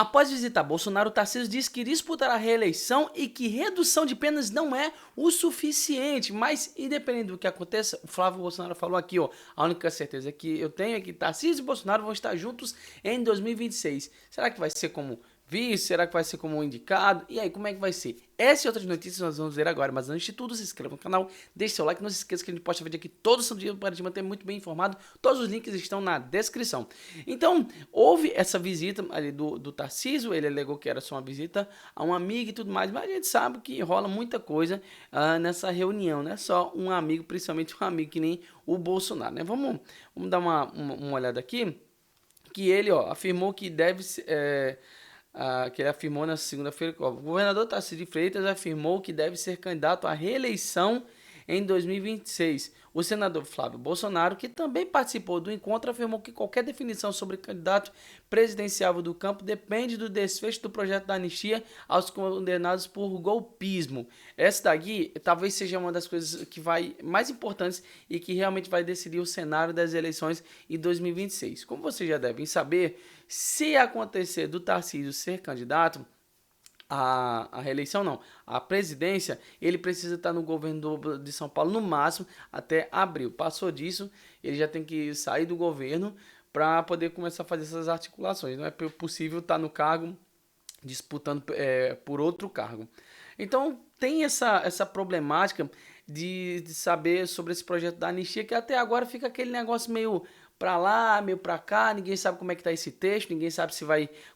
Após visitar Bolsonaro, Tarcísio disse que disputará a reeleição e que redução de penas não é o suficiente. Mas, independente do que aconteça, o Flávio Bolsonaro falou aqui, ó, a única certeza que eu tenho é que Tarcísio e Bolsonaro vão estar juntos em 2026. Será que vai ser como vice? Será que vai ser como indicado? E aí, como é que vai ser? Essa e outras notícias nós vamos ver agora, mas antes de tudo, se inscreva no canal, deixe seu like, não se esqueça que a gente posta vídeo aqui todo santo dia para te manter muito bem informado. Todos os links estão na descrição. Então, houve essa visita ali do Tarcísio, ele alegou que era só uma visita a um amigo e tudo mais, mas a gente sabe que rola muita coisa nessa reunião, não é só um amigo, principalmente um amigo que nem o Bolsonaro, né? Vamos dar uma olhada aqui, que ele, ó, afirmou que deve que ele afirmou na segunda-feira, o governador Tarcísio de Freitas afirmou que deve ser candidato à reeleição em 2026. O senador Flávio Bolsonaro, que também participou do encontro, afirmou que qualquer definição sobre candidato presidenciável do campo depende do desfecho do projeto da anistia aos condenados por golpismo. Essa daqui talvez seja uma das coisas que vai mais importantes e que realmente vai decidir o cenário das eleições em 2026. Como vocês já devem saber, se acontecer do Tarcísio ser candidato, a reeleição não, a presidência, ele precisa estar no governo de São Paulo no máximo até abril. Passou disso, ele já tem que sair do governo para poder começar a fazer essas articulações. Não é possível estar no cargo disputando por outro cargo. Então tem essa problemática de saber sobre esse projeto da anistia, que até agora fica aquele negócio meio pra lá, meio pra cá, ninguém sabe como é que tá esse texto, ninguém sabe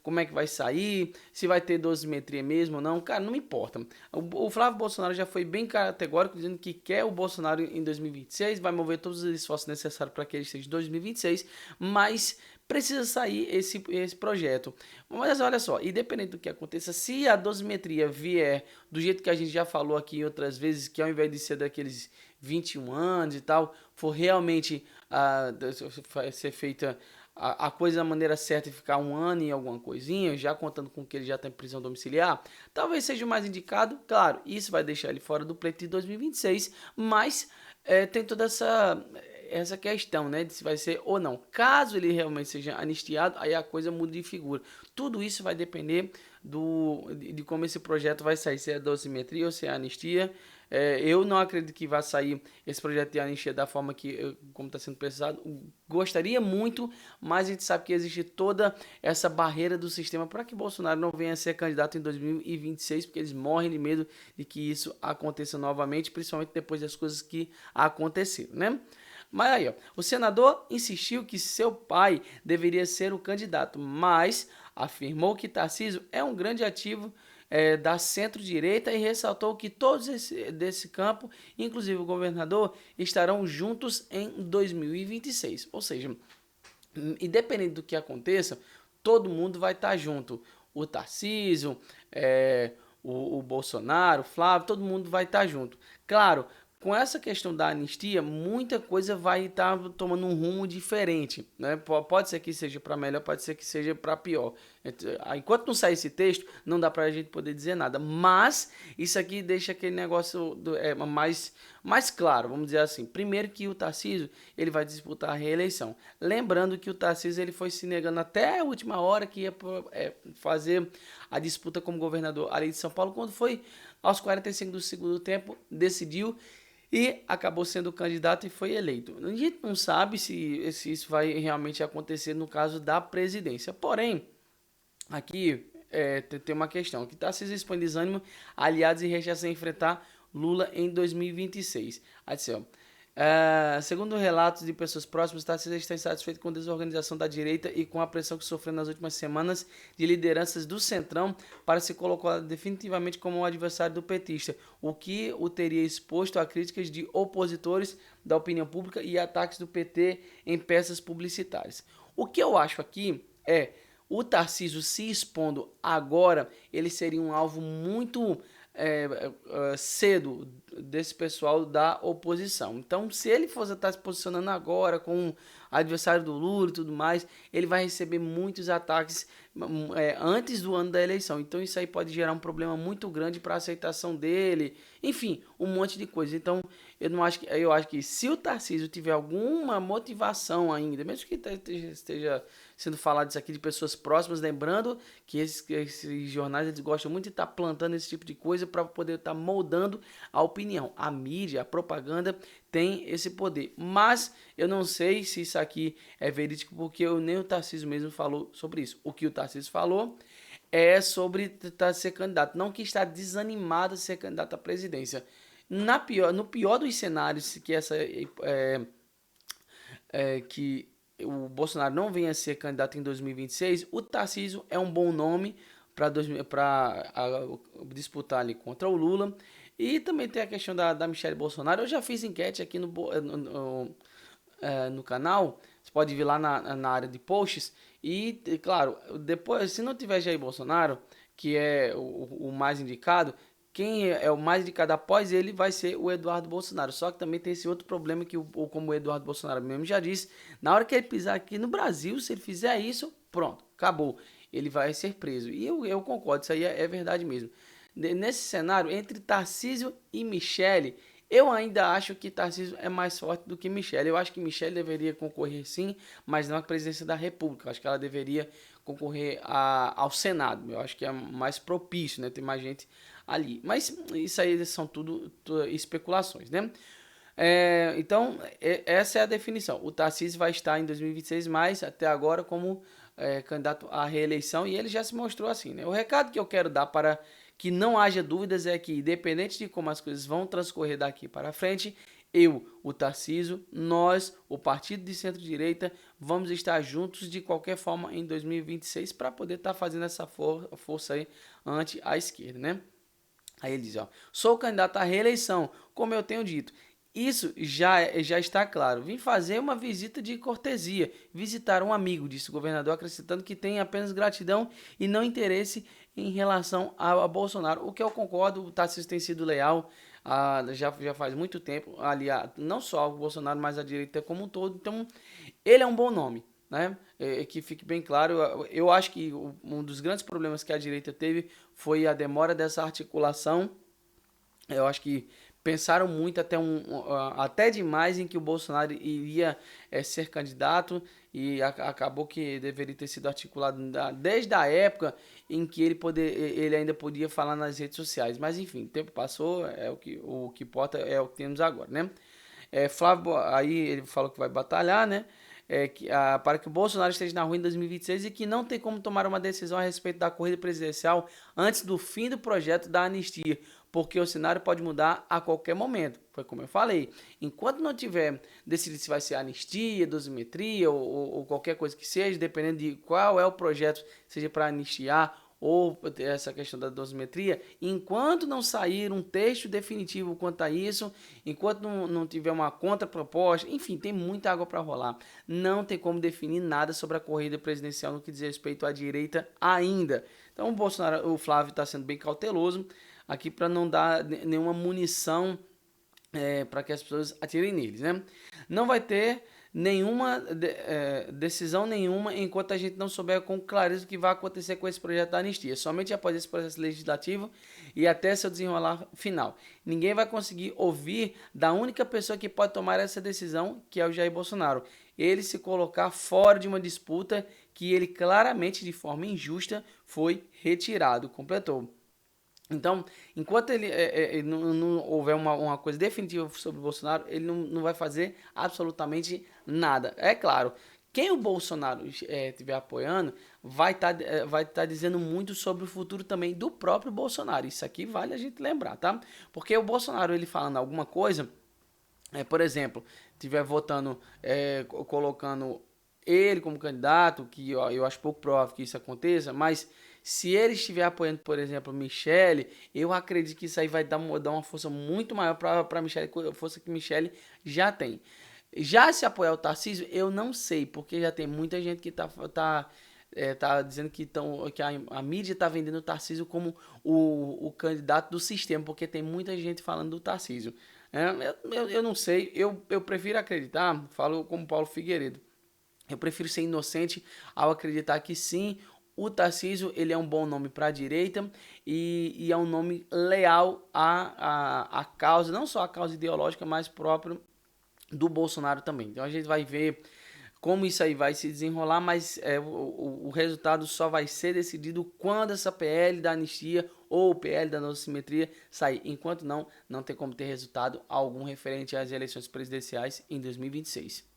como é que vai sair, se vai ter dosimetria mesmo ou não, cara, não me importa. O Flávio Bolsonaro já foi bem categórico, dizendo que quer o Bolsonaro em 2026, vai mover todos os esforços necessários para que ele esteja em 2026, mas precisa sair esse projeto. Mas olha só, independente do que aconteça, se a dosimetria vier do jeito que a gente já falou aqui outras vezes, que ao invés de ser daqueles 21 anos e tal, for realmente ser feita a coisa da maneira certa e ficar um ano e alguma coisinha, já contando com que ele já está em prisão domiciliar, talvez seja o mais indicado. Claro, isso vai deixar ele fora do pleito de 2026, mas tem toda essa questão, né, de se vai ser ou não. Caso ele realmente seja anistiado, aí a coisa muda de figura. Tudo isso vai depender de como esse projeto vai sair, se é dosimetria ou se é anistia. Eu não acredito que vai sair esse projeto de anistia da forma como está sendo precisado. Gostaria muito, mas a gente sabe que existe toda essa barreira do sistema para que Bolsonaro não venha a ser candidato em 2026, porque eles morrem de medo de que isso aconteça novamente, principalmente depois das coisas que aconteceram, né? Mas aí, ó, o senador insistiu que seu pai deveria ser o candidato, mas afirmou que Tarcísio é um grande ativo da centro-direita e ressaltou que todos desse campo, inclusive o governador, estarão juntos em 2026. Ou seja, independente do que aconteça, todo mundo vai estar junto. O Tarcísio, o Bolsonaro, o Flávio, todo mundo vai estar junto. Claro, com essa questão da anistia, muita coisa vai estar tomando um rumo diferente, né? Pode ser que seja para melhor, pode ser que seja para pior. Enquanto não sair esse texto, não dá para a gente poder dizer nada. Mas isso aqui deixa aquele negócio mais claro, vamos dizer assim. Primeiro que o Tarcísio ele vai disputar a reeleição. Lembrando que o Tarcísio ele foi se negando até a última hora que ia fazer a disputa como governador ali de São Paulo, quando foi aos 45 do segundo tempo, decidiu e acabou sendo candidato e foi eleito. A gente não sabe se isso vai realmente acontecer no caso da presidência. Porém, aqui tem uma questão, que Tarcísio expõe desânimo, aliados e rechaça enfrentar Lula em 2026. Assim, segundo relatos de pessoas próximas, Tarcísio está insatisfeito com a desorganização da direita e com a pressão que sofreu nas últimas semanas de lideranças do Centrão para se colocar definitivamente como um adversário do petista, o que o teria exposto a críticas de opositores da opinião pública e ataques do PT em peças publicitárias. O que eu acho aqui o Tarcísio se expondo agora, ele seria um alvo muito cedo desse pessoal da oposição. Então, se ele fosse estar se posicionando agora com o adversário do Lula e tudo mais, ele vai receber muitos ataques antes do ano da eleição. Então, isso aí pode gerar um problema muito grande para a aceitação dele. enfim, um monte de coisa. Então, eu acho que se o Tarcísio tiver alguma motivação ainda, mesmo que esteja sendo falado isso aqui de pessoas próximas, lembrando que esses jornais eles gostam muito de estar plantando esse tipo de coisa para poder estar moldando a opinião. A mídia, a propaganda tem esse poder. Mas eu não sei se isso aqui é verídico, porque nem o Tarcísio mesmo falou sobre isso. O que o Tarcísio falou é sobre ser candidato, não que está desanimado de ser candidato à presidência. No pior dos cenários, que o Bolsonaro não venha a ser candidato em 2026, o Tarcísio é um bom nome para disputar ali contra o Lula. E também tem a questão da Michelle Bolsonaro. Eu já fiz enquete aqui no canal. Você pode vir lá na área de posts. E, claro, depois, se não tiver Jair Bolsonaro, que é o mais indicado, quem é o mais indicado após ele vai ser o Eduardo Bolsonaro. Só que também tem esse outro problema que, como o Eduardo Bolsonaro mesmo já disse, na hora que ele pisar aqui no Brasil, se ele fizer isso, pronto, acabou. Ele vai ser preso. E eu concordo, isso aí é verdade mesmo. Nesse cenário, entre Tarcísio e Michele, eu ainda acho que Tarcísio é mais forte do que Michele. Eu acho que Michele deveria concorrer sim, mas não à presidência da República. Eu acho que ela deveria concorrer ao Senado. Eu acho que é mais propício, né? Tem mais gente ali. Mas isso aí são tudo especulações, né? Então, essa é a definição. O Tarcísio vai estar em 2026, mas até agora como candidato à reeleição, e ele já se mostrou assim, né? O recado que eu quero dar para que não haja dúvidas é que, independente de como as coisas vão transcorrer daqui para frente, eu, o Tarcísio, nós, o partido de centro-direita, vamos estar juntos de qualquer forma em 2026 para poder estar fazendo essa força aí ante a esquerda, né? Aí ele diz, ó, sou candidato à reeleição, como eu tenho dito. Isso já está claro. Vim fazer uma visita de cortesia, visitar um amigo, disse o governador, acrescentando que tem apenas gratidão e não interesse em relação a Bolsonaro. O que eu concordo, o Tarcísio tem sido leal já faz muito tempo, aliás, não só ao Bolsonaro, mas à direita como um todo. Então, ele é um bom nome, né? Que fique bem claro. Eu acho que um dos grandes problemas que a direita teve foi a demora dessa articulação. Eu acho que pensaram muito até demais em que o Bolsonaro iria ser candidato e acabou que deveria ter sido articulado desde a época em que ele ainda podia falar nas redes sociais. Mas enfim, o tempo passou, o que importa é o que temos agora, né? Flávio, aí ele falou que vai batalhar, né? Para que o Bolsonaro esteja na rua em 2026 e que não tem como tomar uma decisão a respeito da corrida presidencial antes do fim do projeto da anistia, porque o cenário pode mudar a qualquer momento. Foi como eu falei, enquanto não tiver decidido se vai ser anistia, dosimetria ou qualquer coisa que seja, dependendo de qual é o projeto, seja para anistiar ou essa questão da dosimetria, enquanto não sair um texto definitivo quanto a isso, enquanto não tiver uma contraproposta, enfim, tem muita água para rolar. Não tem como definir nada sobre a corrida presidencial no que diz respeito à direita ainda. Então o Flávio está sendo bem cauteloso aqui para não dar nenhuma munição para que as pessoas atirem neles, né? Não vai ter decisão nenhuma enquanto a gente não souber com clareza o que vai acontecer com esse projeto da anistia. Somente após esse processo legislativo e até seu desenrolar final. Ninguém vai conseguir ouvir da única pessoa que pode tomar essa decisão, que é o Jair Bolsonaro. Ele se colocar fora de uma disputa que ele claramente, de forma injusta, foi retirado. Completou. Então, enquanto ele não houver uma coisa definitiva sobre o Bolsonaro, ele não vai fazer absolutamente nada. É claro, quem o Bolsonaro estiver apoiando vai tá dizendo muito sobre o futuro também do próprio Bolsonaro. Isso aqui vale a gente lembrar, tá? Porque o Bolsonaro, ele falando alguma coisa, por exemplo, estiver votando, colocando ele como candidato, que eu acho pouco provável que isso aconteça, mas se ele estiver apoiando, por exemplo, Michele, eu acredito que isso aí vai dar uma força muito maior para Michele, a força que Michele já tem. Já se apoiar o Tarcísio, eu não sei, porque já tem muita gente que tá dizendo que a mídia está vendendo o Tarcísio como o candidato do sistema, porque tem muita gente falando do Tarcísio. Eu não sei, eu prefiro acreditar, falo como Paulo Figueiredo, eu prefiro ser inocente ao acreditar que sim, o Tarcísio, ele é um bom nome para a direita e é um nome leal à causa, não só a causa ideológica, mas próprio do Bolsonaro também. Então a gente vai ver como isso aí vai se desenrolar, mas o resultado só vai ser decidido quando essa PL da anistia ou o PL da dosimetria sair. Enquanto não tem como ter resultado algum referente às eleições presidenciais em 2026.